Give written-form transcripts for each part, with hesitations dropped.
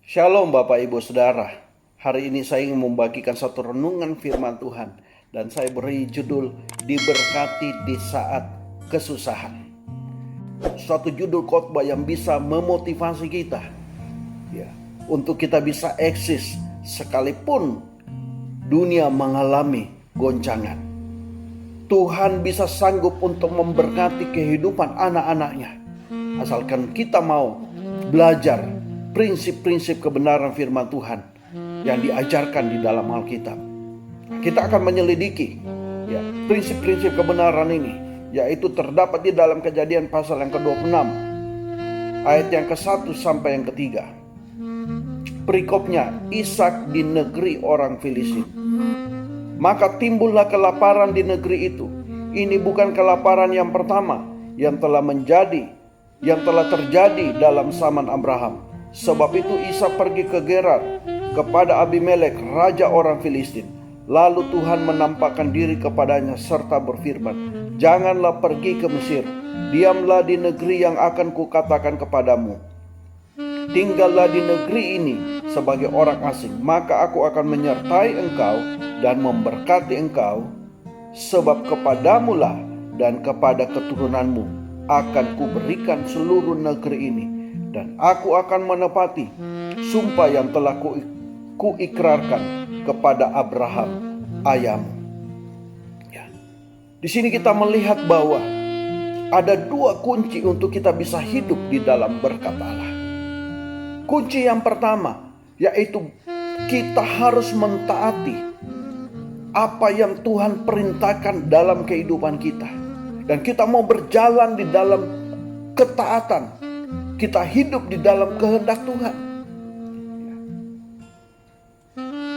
Shalom Bapak Ibu Saudara. Hari ini saya ingin membagikan satu renungan firman Tuhan. Dan saya beri judul Diberkati di Saat Kesusahan. Suatu judul khotbah yang bisa memotivasi kita untuk kita bisa eksis sekalipun dunia mengalami goncangan. Tuhan bisa sanggup untuk memberkati kehidupan anak-anaknya, asalkan kita mau belajar prinsip-prinsip kebenaran firman Tuhan yang diajarkan di dalam Alkitab. Kita akan menyelidiki prinsip-prinsip kebenaran ini, yaitu terdapat di dalam Kejadian pasal yang ke-26 ayat yang ke-1 sampai yang ke-3. Perikopnya, Ishak di negeri orang Filistin. Maka timbullah kelaparan di negeri itu. Ini bukan kelaparan yang pertama yang telah terjadi dalam zaman Abraham. Sebab itu Ishak pergi ke Gerar kepada Abimelek, raja orang Filistin. Lalu Tuhan menampakkan diri kepadanya serta berfirman, "Janganlah pergi ke Mesir, diamlah di negeri yang akan kukatakan kepadamu. Tinggallah di negeri ini sebagai orang asing, maka aku akan menyertai engkau dan memberkati engkau, sebab kepadamulah dan kepada keturunanmu akan kuberikan seluruh negeri ini, dan aku akan menepati sumpah yang telah kuikrarkan kepada Abraham ayahmu." Di sini kita melihat bahwa ada dua kunci untuk kita bisa hidup di dalam berkat Allah. Kunci yang pertama yaitu kita harus mentaati apa yang Tuhan perintahkan dalam kehidupan kita. Dan kita mau berjalan di dalam ketaatan. Kita hidup di dalam kehendak Tuhan.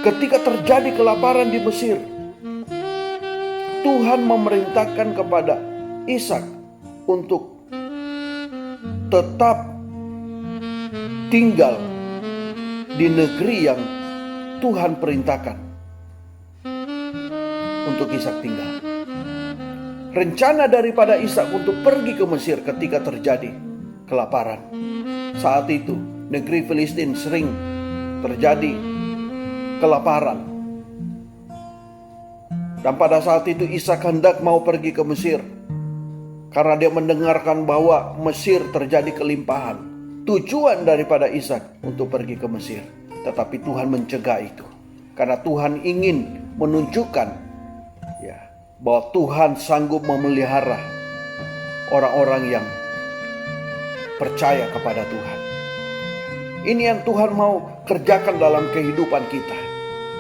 Ketika terjadi kelaparan di Mesir, Tuhan memerintahkan kepada Ishak untuk tetap tinggal di negeri yang Tuhan perintahkan untuk Ishak tinggal. Rencana daripada Ishak untuk pergi ke Mesir ketika terjadi kelaparan. Saat itu negeri Filistin sering terjadi kelaparan. Dan pada saat itu Ishak hendak mau pergi ke Mesir karena dia mendengarkan bahwa Mesir terjadi kelimpahan. Tujuan daripada Ishak untuk pergi ke Mesir, tetapi Tuhan mencegah itu karena Tuhan ingin menunjukkan bahwa Tuhan sanggup memelihara orang-orang yang percaya kepada Tuhan. Ini yang Tuhan mau kerjakan dalam kehidupan kita,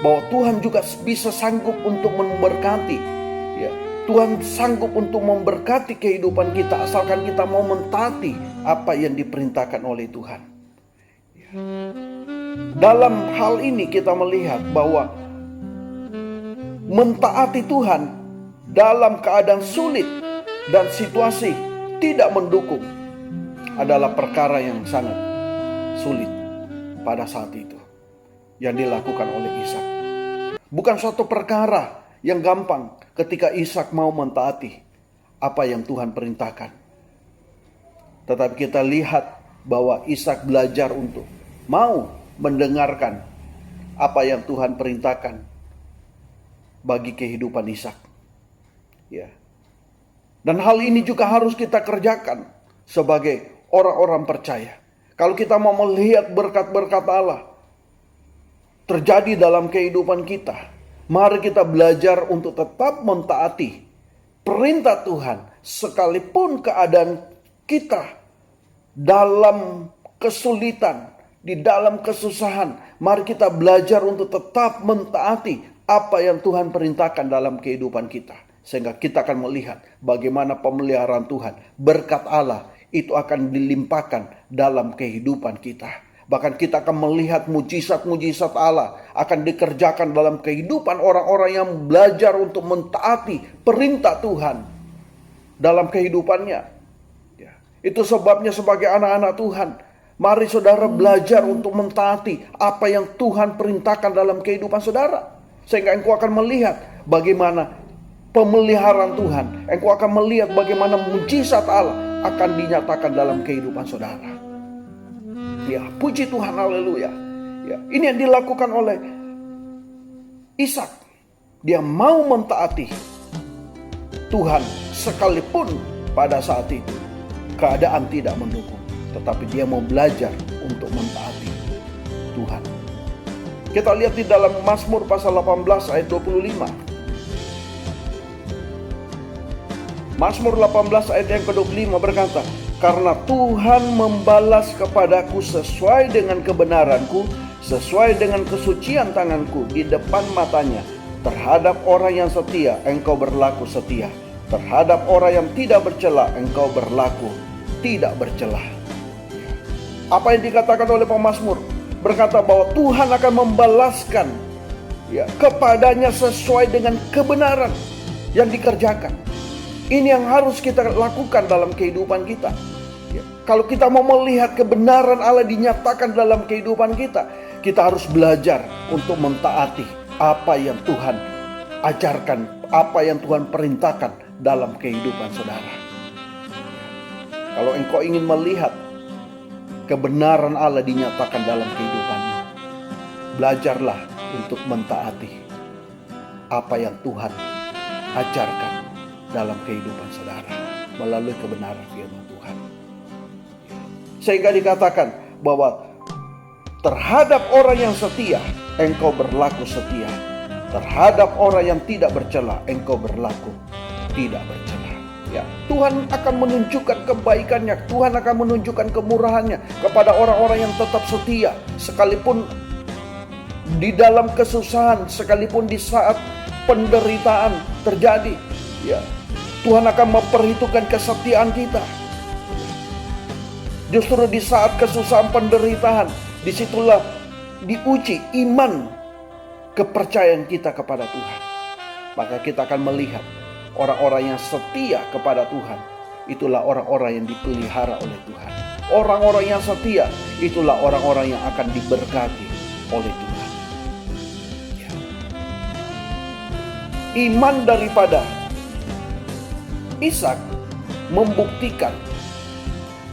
bahwa Tuhan juga bisa sanggup untuk memberkati. Tuhan sanggup untuk memberkati kehidupan kita asalkan kita mau mentaati apa yang diperintahkan oleh Tuhan. Dalam hal ini kita melihat bahwa mentaati Tuhan dalam keadaan sulit dan situasi tidak mendukung adalah perkara yang sangat sulit pada saat itu yang dilakukan oleh Ishak. Bukan suatu perkara yang gampang ketika Ishak mau mentaati apa yang Tuhan perintahkan. Tetapi kita lihat bahwa Ishak belajar untuk mau mendengarkan apa yang Tuhan perintahkan bagi kehidupan Ishak. Dan hal ini juga harus kita kerjakan sebagai orang-orang percaya. Kalau kita mau melihat berkat-berkat Allah terjadi dalam kehidupan kita, mari kita belajar untuk tetap mentaati perintah Tuhan sekalipun keadaan kita dalam kesulitan, di dalam kesusahan. Mari kita belajar untuk tetap mentaati apa yang Tuhan perintahkan dalam kehidupan kita, sehingga kita akan melihat bagaimana pemeliharaan Tuhan, berkat Allah itu akan dilimpahkan dalam kehidupan kita. Bahkan kita akan melihat mujizat-mujizat Allah akan dikerjakan dalam kehidupan orang-orang yang belajar untuk mentaati perintah Tuhan dalam kehidupannya. Itu sebabnya sebagai anak-anak Tuhan, mari saudara belajar untuk mentaati apa yang Tuhan perintahkan dalam kehidupan saudara. Sehingga engkau akan melihat bagaimana pemeliharaan Tuhan. Engkau akan melihat bagaimana mujizat Allah akan dinyatakan dalam kehidupan saudara. Puji Tuhan, haleluya. Ya, ini yang dilakukan oleh Ishak. Dia mau mentaati Tuhan sekalipun pada saat itu keadaan tidak mendukung. Tetapi dia mau belajar untuk mentaati Tuhan. Kita lihat di dalam Mazmur pasal 18 ayat 25. Mazmur 18 ayat yang ke-25 berkata, "Karena Tuhan membalas kepadaku sesuai dengan kebenaranku, sesuai dengan kesucian tanganku di depan matanya. Terhadap orang yang setia, engkau berlaku setia. Terhadap orang yang tidak bercela, engkau berlaku tidak bercela." Apa yang dikatakan oleh pemazmur? Berkata bahwa Tuhan akan membalaskan kepadanya sesuai dengan kebenaran yang dikerjakan. Ini yang harus kita lakukan dalam kehidupan kita. Kalau kita mau melihat kebenaran Allah dinyatakan dalam kehidupan kita, kita harus belajar untuk mentaati apa yang Tuhan ajarkan, apa yang Tuhan perintahkan dalam kehidupan saudara. Kalau engkau ingin melihat kebenaran Allah dinyatakan dalam kehidupanmu, belajarlah untuk mentaati apa yang Tuhan ajarkan dalam kehidupan saudara melalui kebenaran firman Tuhan. Sehingga dikatakan bahwa terhadap orang yang setia, engkau berlaku setia. Terhadap orang yang tidak bercela, engkau berlaku tidak bercela. Ya, Tuhan akan menunjukkan kebaikannya, Tuhan akan menunjukkan kemurahannya kepada orang-orang yang tetap setia, sekalipun di dalam kesusahan, sekalipun di saat penderitaan terjadi. Ya, Tuhan akan memperhitungkan kesetiaan kita. Justru di saat kesusahan penderitaan, disitulah diuji iman kepercayaan kita kepada Tuhan. Maka kita akan melihat orang-orang yang setia kepada Tuhan, itulah orang-orang yang dipelihara oleh Tuhan. Orang-orang yang setia, itulah orang-orang yang akan diberkati oleh Tuhan. Ya. Iman daripada Ishak membuktikan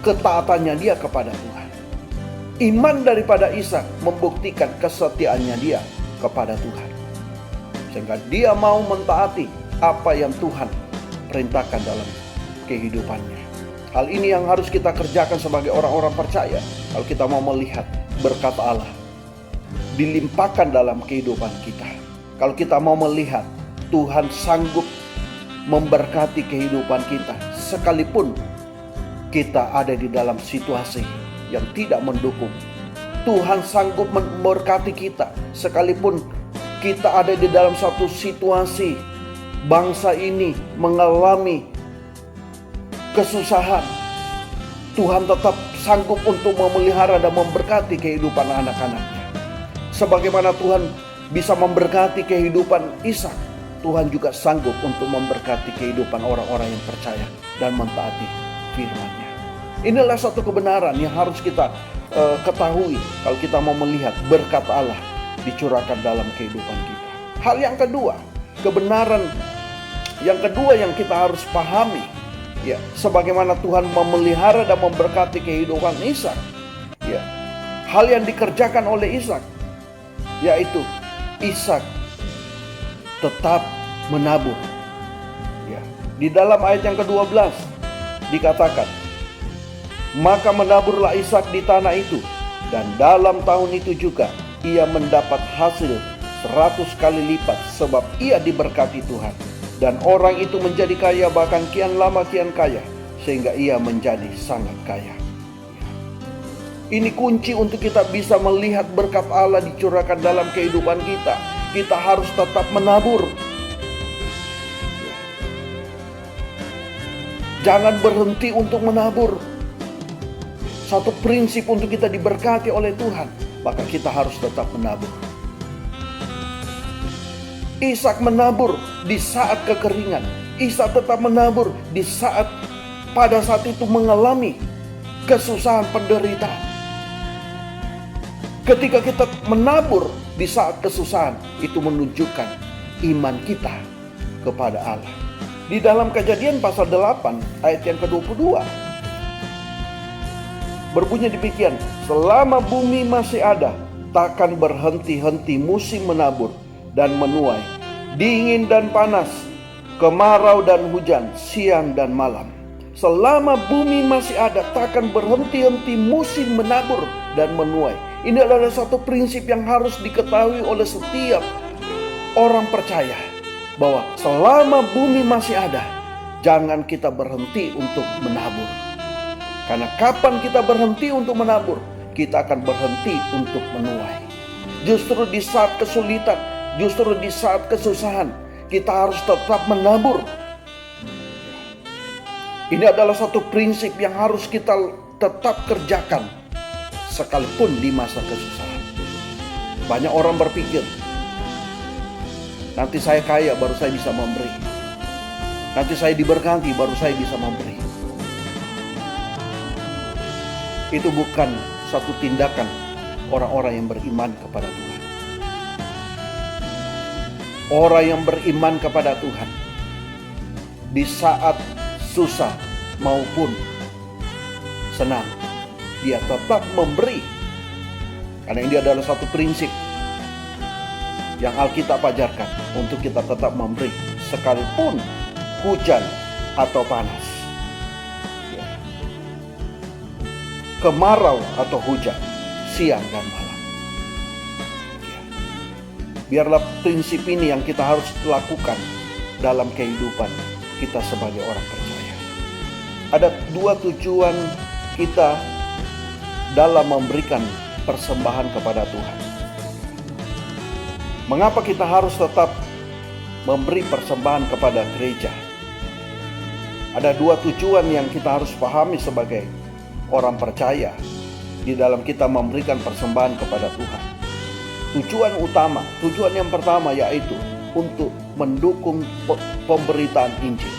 ketaatannya dia kepada Tuhan. Iman daripada Ishak membuktikan kesetiaannya dia kepada Tuhan. Sehingga dia mau mentaati apa yang Tuhan perintahkan dalam kehidupannya. Hal ini yang harus kita kerjakan sebagai orang-orang percaya. Kalau kita mau melihat berkat Allah dilimpahkan dalam kehidupan kita. Kalau kita mau melihat Tuhan sanggup memberkati kehidupan kita, sekalipun kita ada di dalam situasi yang tidak mendukung. Tuhan sanggup memberkati kita, sekalipun kita ada di dalam satu situasi bangsa ini mengalami kesusahan. Tuhan tetap sanggup untuk memelihara dan memberkati kehidupan anak-anaknya. Sebagaimana Tuhan bisa memberkati kehidupan Ishak, Tuhan juga sanggup untuk memberkati kehidupan orang-orang yang percaya dan mentaati firman-Nya. Inilah satu kebenaran yang harus kita ketahui kalau kita mau melihat berkat Allah dicurahkan dalam kehidupan kita. Hal yang kedua, kebenaran yang kedua yang kita harus pahami, ya, sebagaimana Tuhan memelihara dan memberkati kehidupan Ishak, ya, hal yang dikerjakan oleh Ishak, yaitu Ishak tetap menabur. Ya, di dalam ayat yang ke-12 dikatakan, "Maka menaburlah Ishak di tanah itu, dan dalam tahun itu juga ia mendapat hasil 100 kali lipat, sebab ia diberkati Tuhan. Dan orang itu menjadi kaya, bahkan kian lama kian kaya, sehingga ia menjadi sangat kaya." Ini kunci untuk kita bisa melihat berkat Allah dicurahkan dalam kehidupan kita. Kita harus tetap menabur. Jangan berhenti untuk menabur. Satu prinsip untuk kita diberkati oleh Tuhan, maka kita harus tetap menabur. Ishak menabur di saat kekeringan. Ishak tetap menabur di saat pada saat itu mengalami kesusahan penderitaan. Ketika kita menabur di saat kesusahan, itu menunjukkan iman kita kepada Allah. Di dalam Kejadian pasal 8 ayat yang ke-22 berbunyi demikian, "Selama bumi masih ada, takkan berhenti-henti musim menabur dan menuai, dingin dan panas, kemarau dan hujan, siang dan malam. Selama bumi masih ada, takkan berhenti-henti musim menabur dan menuai. Ini adalah satu prinsip yang harus diketahui oleh setiap orang percaya, bahwa selama bumi masih ada, jangan kita berhenti untuk menabur. Karena kapan kita berhenti untuk menabur, kita akan berhenti untuk menuai. Justru di saat kesulitan, justru di saat kesusahan, kita harus tetap menabur. Ini adalah satu prinsip yang harus kita tetap kerjakan sekalipun di masa kesusahan. Banyak orang berpikir, nanti saya kaya baru saya bisa memberi. Nanti saya diberkati baru saya bisa memberi. Itu bukan satu tindakan orang-orang yang beriman kepada Tuhan. Orang yang beriman kepada Tuhan, di saat susah maupun senang, dia tetap memberi. Karena ini adalah satu prinsip yang Alkitab ajarkan, untuk kita tetap memberi sekalipun hujan atau panas, kemarau atau hujan, siang dan malam. Biarlah prinsip ini yang kita harus lakukan dalam kehidupan kita sebagai orang percaya. Ada dua tujuan kita dalam memberikan persembahan kepada Tuhan. Mengapa kita harus tetap memberi persembahan kepada gereja? Ada dua tujuan yang kita harus pahami sebagai orang percaya di dalam kita memberikan persembahan kepada Tuhan. Tujuan yang pertama yaitu untuk mendukung pemberitaan Injil.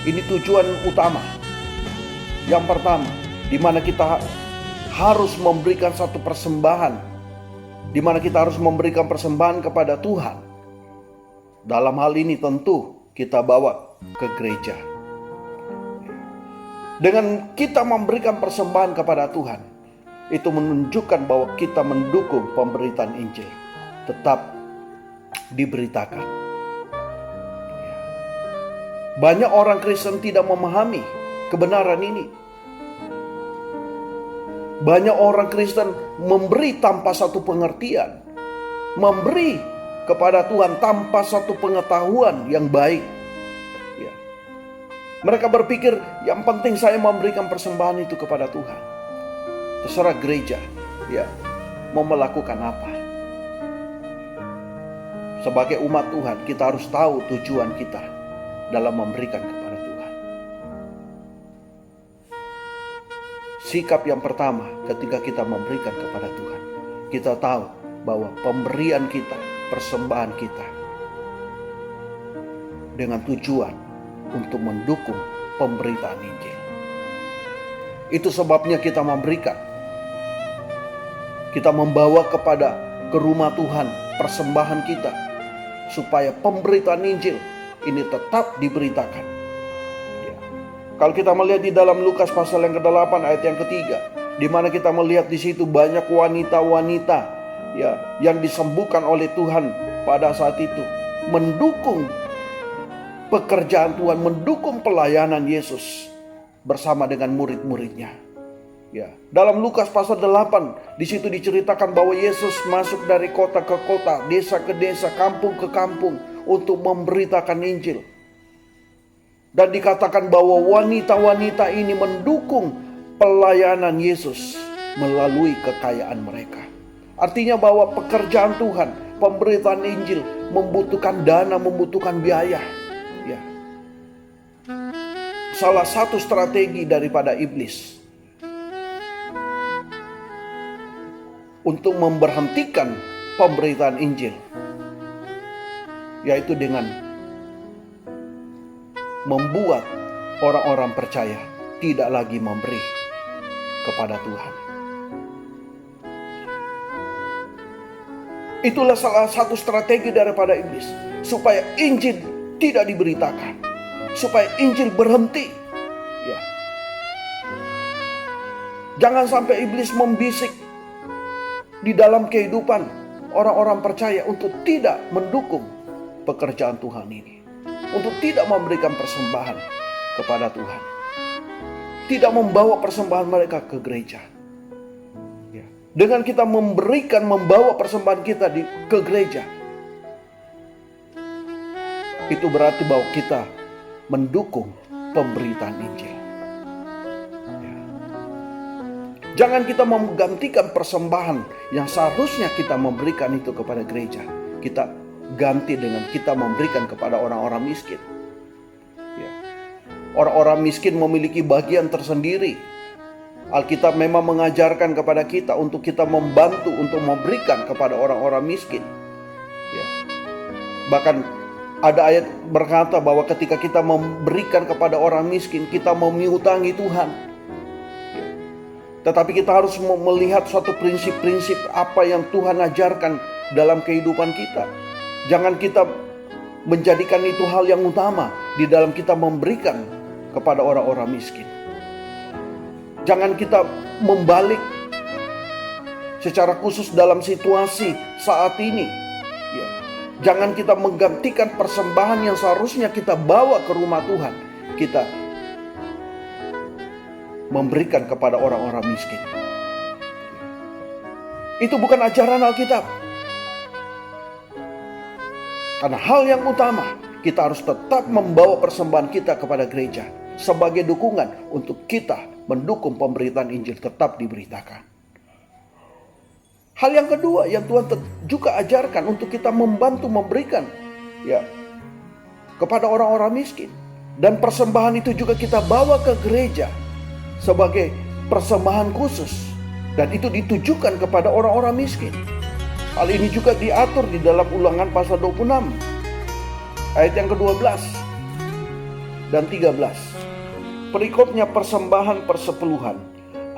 Ini tujuan utama. Yang pertama, di mana kita harus memberikan satu persembahan, di mana kita harus memberikan persembahan kepada Tuhan. Dalam hal ini tentu kita bawa ke gereja. Dengan kita memberikan persembahan kepada Tuhan, itu menunjukkan bahwa kita mendukung pemberitaan Injil tetap diberitakan. Banyak orang Kristen tidak memahami kebenaran ini. Banyak orang Kristen memberi tanpa satu pengertian, memberi kepada Tuhan tanpa satu pengetahuan yang baik. Ya. Mereka berpikir yang penting saya memberikan persembahan itu kepada Tuhan. Terserah gereja, ya, mau melakukan apa. Sebagai umat Tuhan, kita harus tahu tujuan kita dalam memberikan kepada Tuhan. Sikap yang pertama ketika kita memberikan kepada Tuhan, kita tahu bahwa pemberian kita, persembahan kita, dengan tujuan untuk mendukung pemberitaan Injil. Itu sebabnya kita memberikan. Kita membawa ke rumah Tuhan persembahan kita, supaya pemberitaan Injil ini tetap diberitakan. Ya. Kalau kita melihat di dalam Lukas pasal yang ke-8 ayat yang ke-3, di mana kita melihat di situ banyak wanita-wanita, ya, yang disembuhkan oleh Tuhan pada saat itu, mendukung pekerjaan Tuhan, mendukung pelayanan Yesus bersama dengan murid-muridnya. Ya, dalam Lukas pasal 8 di situ diceritakan bahwa Yesus masuk dari kota ke kota, desa ke desa, kampung ke kampung untuk memberitakan Injil. Dan dikatakan bahwa wanita-wanita ini mendukung pelayanan Yesus melalui kekayaan mereka. Artinya bahwa pekerjaan Tuhan, pemberitaan Injil membutuhkan dana, membutuhkan biaya. Ya. Salah satu strategi daripada iblis untuk memberhentikan pemberitaan Injil, yaitu dengan membuat orang-orang percaya tidak lagi memberi kepada Tuhan. Itulah salah satu strategi daripada iblis, supaya Injil tidak diberitakan, supaya Injil berhenti. Ya. Jangan sampai iblis membisik di dalam kehidupan orang-orang percaya untuk tidak mendukung pekerjaan Tuhan ini, untuk tidak memberikan persembahan kepada Tuhan, tidak membawa persembahan mereka ke gereja. Dengan kita membawa persembahan kita ke gereja, itu berarti bahwa kita mendukung pemberitaan Injil. Jangan kita menggantikan persembahan yang seharusnya kita memberikan itu kepada gereja. Kita ganti dengan kita memberikan kepada orang-orang miskin. Orang-orang miskin memiliki bagian tersendiri. Alkitab memang mengajarkan kepada kita untuk kita membantu untuk memberikan kepada orang-orang miskin. Bahkan ada ayat berkata bahwa ketika kita memberikan kepada orang miskin, kita memiutangi Tuhan. Tetapi kita harus melihat suatu prinsip-prinsip apa yang Tuhan ajarkan dalam kehidupan kita. Jangan kita menjadikan itu hal yang utama di dalam kita memberikan kepada orang-orang miskin. Jangan kita membalik secara khusus dalam situasi saat ini. Jangan kita menggantikan persembahan yang seharusnya kita bawa ke rumah Tuhan, kita memberikan kepada orang-orang miskin. Itu bukan ajaran Alkitab. Karena hal yang utama, kita harus tetap membawa persembahan kita kepada gereja sebagai dukungan untuk kita mendukung pemberitaan Injil tetap diberitakan. Hal yang kedua yang Tuhan juga ajarkan untuk kita membantu memberikan kepada orang-orang miskin. Dan persembahan itu juga kita bawa ke gereja sebagai persembahan khusus. Dan itu ditujukan kepada orang-orang miskin. Hal ini juga diatur di dalam Ulangan pasal 26. Ayat yang ke-12 dan 13. Perikopnya persembahan persepuluhan.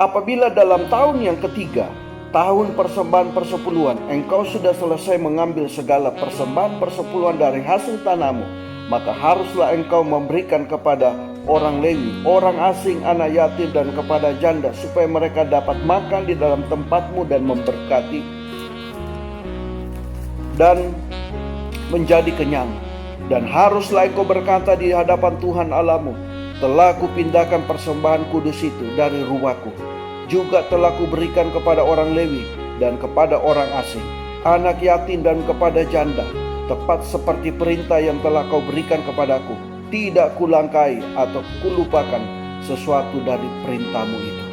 Apabila dalam tahun yang ketiga, tahun persembahan persepuluhan, engkau sudah selesai mengambil segala persembahan persepuluhan dari hasil tanahmu, maka haruslah engkau memberikan kepada orang Lewi, orang asing, anak yatim, dan kepada janda, supaya mereka dapat makan di dalam tempatmu dan memberkati dan menjadi kenyang. Dan haruslah engkau berkata di hadapan Tuhan Allahmu, telah kupindahkan persembahan kudus itu dari rumahku. Juga telah kuberikan kepada orang Lewi dan kepada orang asing, anak yatim dan kepada janda, tepat seperti perintah yang telah kau berikan kepadaku. Tidak kulangkai atau kulupakan sesuatu dari perintahmu itu.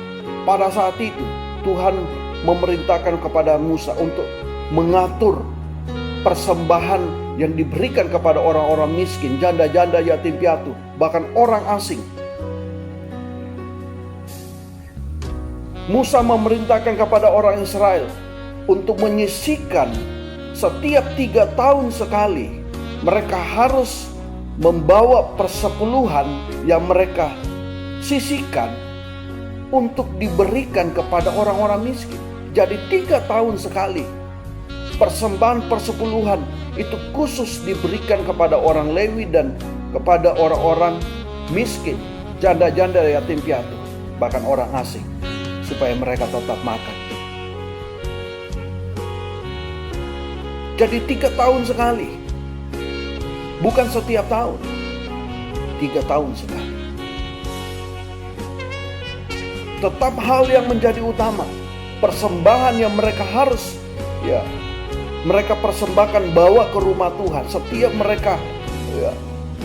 Pada saat itu Tuhan memerintahkan kepada Musa untuk mengatur persembahan yang diberikan kepada orang-orang miskin, janda-janda, yatim piatu, bahkan orang asing. Musa memerintahkan kepada orang Israel untuk menyisihkan setiap 3 tahun sekali. Mereka harus membawa persepuluhan yang mereka sisihkan untuk diberikan kepada orang-orang miskin. Jadi 3 tahun sekali persembahan persepuluhan itu khusus diberikan kepada orang Lewi dan kepada orang-orang miskin, janda-janda, yatim piatu, bahkan orang asing, supaya mereka tetap makan. Jadi 3 tahun sekali, bukan setiap tahun, 3 tahun sekali. Tetap hal yang menjadi utama, persembahan yang mereka harus mereka persembahkan bawa ke rumah Tuhan. Setiap mereka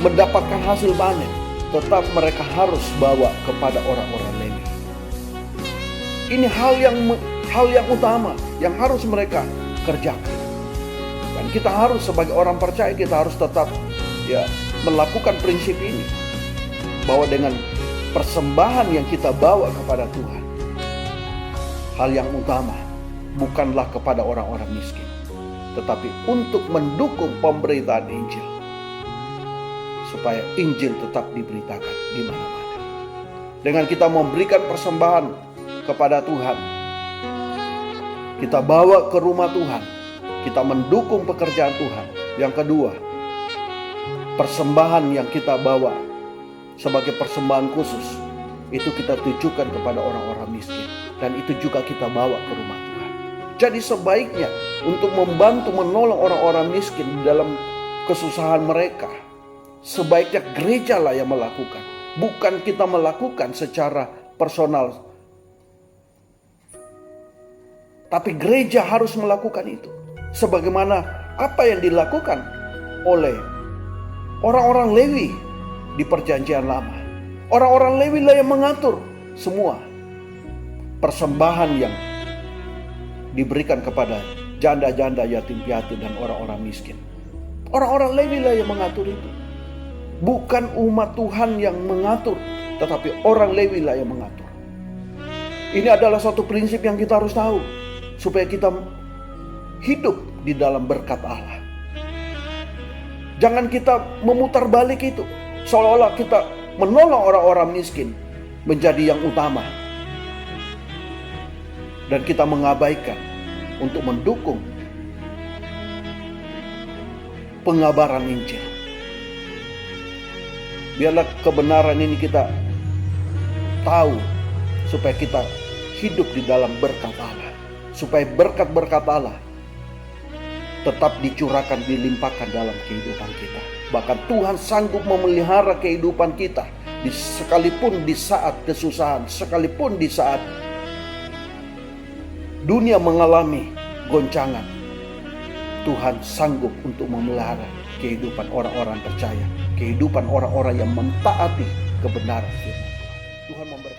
mendapatkan hasil panen, tetap mereka harus bawa kepada orang-orang Lewi. Ini hal yang utama yang harus mereka kerjakan. Dan kita harus sebagai orang percaya, kita harus tetap melakukan prinsip ini, bahwa dengan persembahan yang kita bawa kepada Tuhan, hal yang utama bukanlah kepada orang-orang miskin, tetapi untuk mendukung pemberitaan Injil, supaya Injil tetap diberitakan di mana-mana. Dengan kita memberikan persembahan kepada Tuhan, kita bawa ke rumah Tuhan, kita mendukung pekerjaan Tuhan. Yang kedua, persembahan yang kita bawa sebagai persembahan khusus, itu kita tujukan kepada orang-orang miskin, dan itu juga kita bawa ke rumah Tuhan. Jadi sebaiknya untuk membantu menolong orang-orang miskin dalam kesusahan mereka, sebaiknya gereja lah yang melakukan. Bukan kita melakukan secara personal. Tapi gereja harus melakukan itu. Sebagaimana apa yang dilakukan oleh orang-orang Lewi di perjanjian lama. Orang-orang Lewi lah yang mengatur semua persembahan yang diberikan kepada janda-janda, yatim piatu, dan orang-orang miskin. Orang-orang Lewi lah yang mengatur itu. Bukan umat Tuhan yang mengatur, tetapi orang Lewi lah yang mengatur. Ini adalah satu prinsip yang kita harus tahu, supaya kita hidup di dalam berkat Allah. Jangan kita memutar balik itu, seolah-olah kita menolong orang-orang miskin menjadi yang utama, dan kita mengabaikan untuk mendukung pengabaran Injil. Biarlah kebenaran ini kita tahu, supaya kita hidup di dalam berkat Allah, supaya berkat-berkat Allah tetap dicurahkan, dilimpahkan dalam kehidupan kita. Bahkan Tuhan sanggup memelihara kehidupan kita, sekalipun di saat kesusahan, sekalipun di saat dunia mengalami goncangan. Tuhan sanggup untuk memelihara kehidupan orang-orang percaya, kehidupan orang-orang yang mentaati kebenaran firman Tuhan. Tuhan memberi